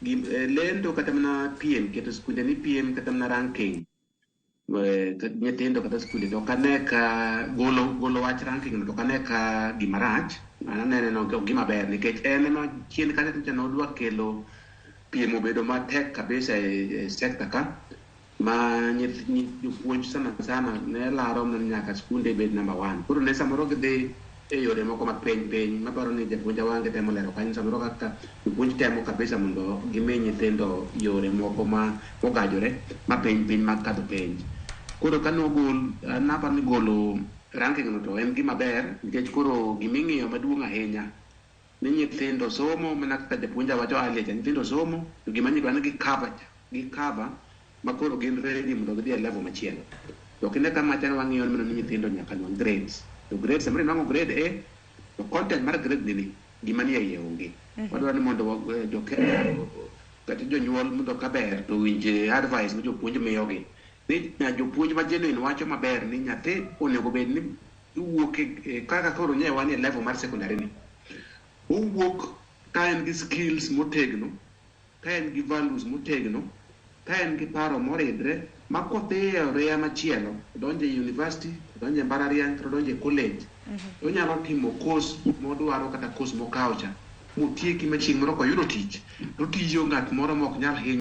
lendo kata mana piem keto skunde ni piem kata mana ranking nyithindo kata skunde to kane ka golo wach ranking no to kane ka gimarach anene no gima ber nikech en ema chien kata no dwa kelo piem obedo matek kabisa e sekta ka ma jopuonj sana ne laro man nyaka skunde bed number 1 koro ne samoro gidhi e yore moko mag piny maparo ni japuonja wange temo lero kanyo samoro kaka jopuonj temo kabisa mondo gimi nyithindo yore moko ma ogajore ma piny mag kadho penj koro kanogol naparo ni golo ranking no to en gima ber nikech koro giming'iyo maduong' ahinya ni nyithindo somo mana kaka japuonja wacho alicha nyithindo somo to gima nyidwa ni gikava ma koro gin ready mondo gidhi e level machielo to kinde kama chano wang'iyo ni nyithindo nyaka nwang' grades to grades samoro nwang'o grade A to content mar grade ni gima nie iye onge wadwaro ni mondo kata jonyuol mondo kaber to winje advice ma jopuonj miyogi ni jopuonj ma genuine wacho maber ni nyathi onego bed ni wuok kaka koro nyewe wan e level mar secondary ni owuok ka en gi skills motegno ka en gi values motegno ka en gi paro moridre ma kodhi e oreya machielo donje university donje mbalariany to donje college onyalo timo course modwaro kata course mokawo cha motieki ma chieng' moro koyudo tich to tiyo ng'at moro mok nyal hinyo